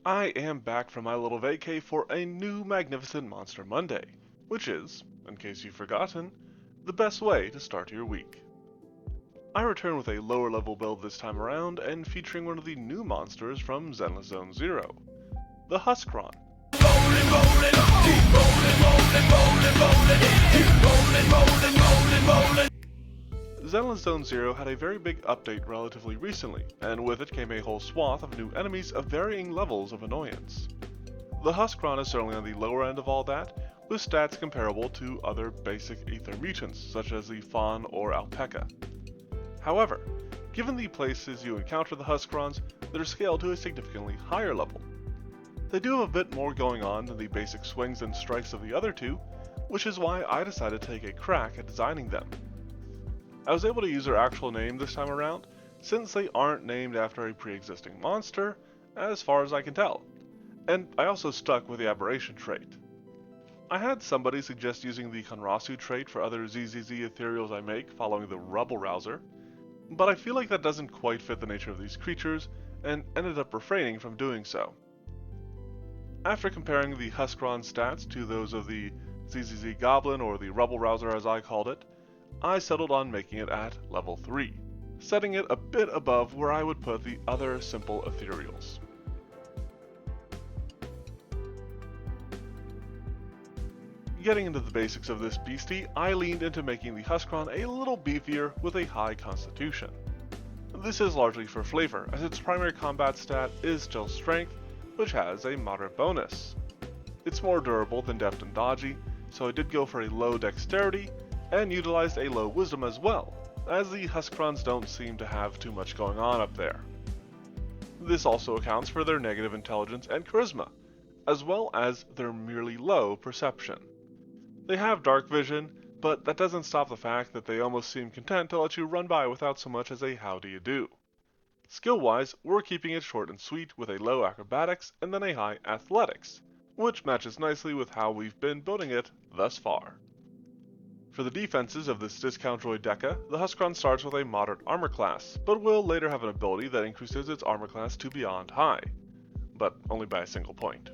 I am back from my little vacay for a new magnificent Monster Monday, which is, in case you've forgotten, the best way to start your week. I return with a lower level build this time around and featuring one of the new monsters from Zenless Zone Zero, the Huskron. Zenless Zone Zero had a very big update relatively recently, and with it came a whole swath of new enemies of varying levels of annoyance. The Huskron is certainly on the lower end of all that, with stats comparable to other basic Aether mutants, such as the Fawn or Alpaca. However, given the places you encounter the Huskrons, they're scaled to a significantly higher level. They do have a bit more going on than the basic swings and strikes of the other two, which is why I decided to take a crack at designing them. I was able to use their actual name this time around, since they aren't named after a pre-existing monster, as far as I can tell, and I also stuck with the aberration trait. I had somebody suggest using the Konrasu trait for other ZZZ ethereals I make following the Rubble Rouser, but I feel like that doesn't quite fit the nature of these creatures, and ended up refraining from doing so. After comparing the Huskron stats to those of the ZZZ Goblin, or the Rubble Rouser as I called it, I settled on making it at level 3, setting it a bit above where I would put the other simple ethereals. Getting into the basics of this beastie, I leaned into making the Huskron a little beefier with a high constitution. This is largely for flavor, as its primary combat stat is still strength, which has a moderate bonus. It's more durable than deft and dodgy, so I did go for a low dexterity, and utilized a low wisdom as well, as the Huskrons don't seem to have too much going on up there. This also accounts for their negative intelligence and charisma, as well as their merely low perception. They have dark vision, but that doesn't stop the fact that they almost seem content to let you run by without so much as a how do you do. Skill-wise, we're keeping it short and sweet with a low acrobatics and then a high athletics, which matches nicely with how we've been building it thus far. For the defenses of this discount droid Deca, the Huskron starts with a moderate armor class, but will later have an ability that increases its armor class to beyond high, but only by a single point.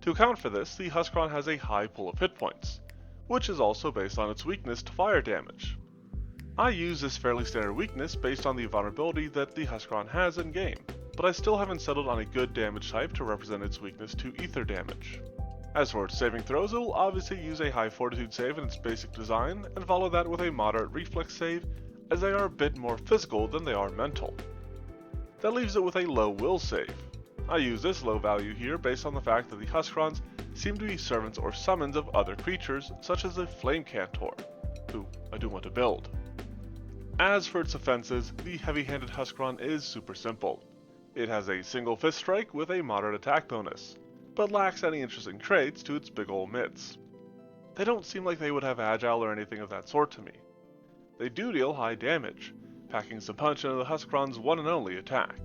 To account for this, the Huskron has a high pool of hit points, which is also based on its weakness to fire damage. I use this fairly standard weakness based on the vulnerability that the Huskron has in game, but I still haven't settled on a good damage type to represent its weakness to ether damage. As for its saving throws, it will obviously use a high fortitude save in its basic design, and follow that with a moderate reflex save, as they are a bit more physical than they are mental. That leaves it with a low will save. I use this low value here based on the fact that the Huskrons seem to be servants or summons of other creatures, such as the Flame Cantor, who I do want to build. As for its offenses, the heavy-handed Huskron is super simple. It has a single fist strike with a moderate attack bonus, but lacks any interesting traits to its big ol' mitts. They don't seem like they would have agile or anything of that sort to me. They do deal high damage, packing some punch into the Huskron's one and only attack.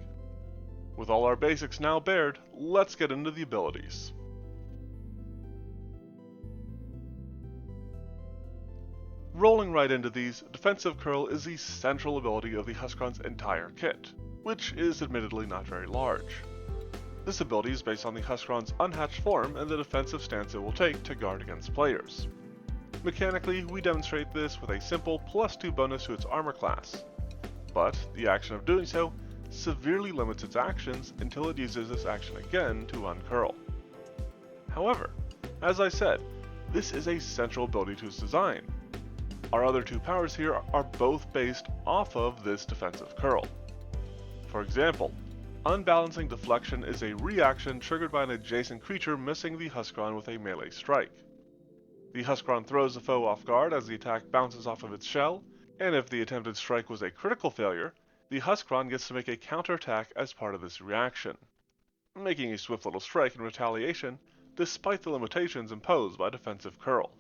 With all our basics now bared, let's get into the abilities. Rolling right into these, Defensive Curl is the central ability of the Huskron's entire kit, which is admittedly not very large. This ability is based on the Huskron's unhatched form and the defensive stance it will take to guard against players. Mechanically, we demonstrate this with a simple +2 bonus to its armor class, but the action of doing so severely limits its actions until it uses this action again to uncurl. However, as I said, this is a central ability to its design. Our other two powers here are both based off of this defensive curl. For example, Unbalancing Deflection is a reaction triggered by an adjacent creature missing the Huskron with a melee strike. The Huskron throws the foe off guard as the attack bounces off of its shell, and if the attempted strike was a critical failure, the Huskron gets to make a counterattack as part of this reaction, making a swift little strike in retaliation despite the limitations imposed by Defensive Curl.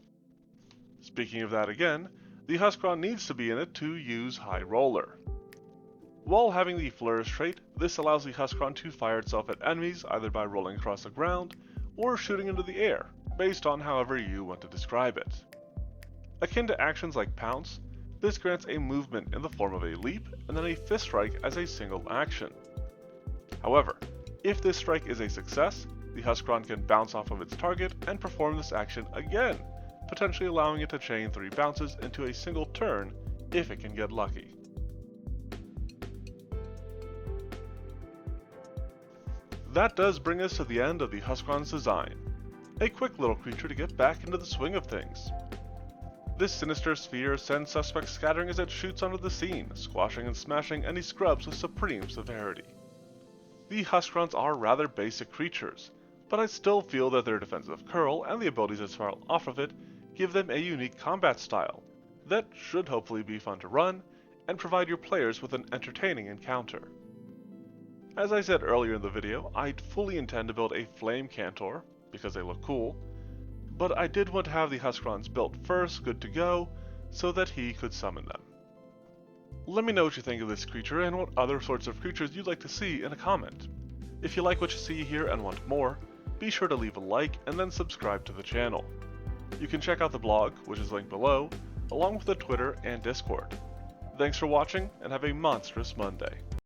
Speaking of that again, the Huskron needs to be in it to use High Roller. While having the Flourish trait, this allows the Huskron to fire itself at enemies either by rolling across the ground or shooting into the air, based on however you want to describe it. Akin to actions like Pounce, this grants a movement in the form of a leap and then a fist strike as a single action. However, If this strike is a success, the Huskron can bounce off of its target and perform this action again, potentially allowing it to chain 3 bounces into a single turn if it can get lucky. That does bring us to the end of the Huskron's design. A quick little creature to get back into the swing of things. This sinister sphere sends suspects scattering as it shoots onto the scene, squashing and smashing any scrubs with supreme severity. The Huskrons are rather basic creatures, but I still feel that their defensive curl and the abilities that spiral off of it give them a unique combat style that should hopefully be fun to run and provide your players with an entertaining encounter. As I said earlier in the video, I fully intend to build a Flame Cantor, because they look cool, but I did want to have the Huskrons built first, good to go, so that he could summon them. Let me know what you think of this creature and what other sorts of creatures you'd like to see in a comment. If you like what you see here and want more, be sure to leave a like and then subscribe to the channel. You can check out the blog, which is linked below, along with the Twitter and Discord. Thanks for watching, and have a monstrous Monday.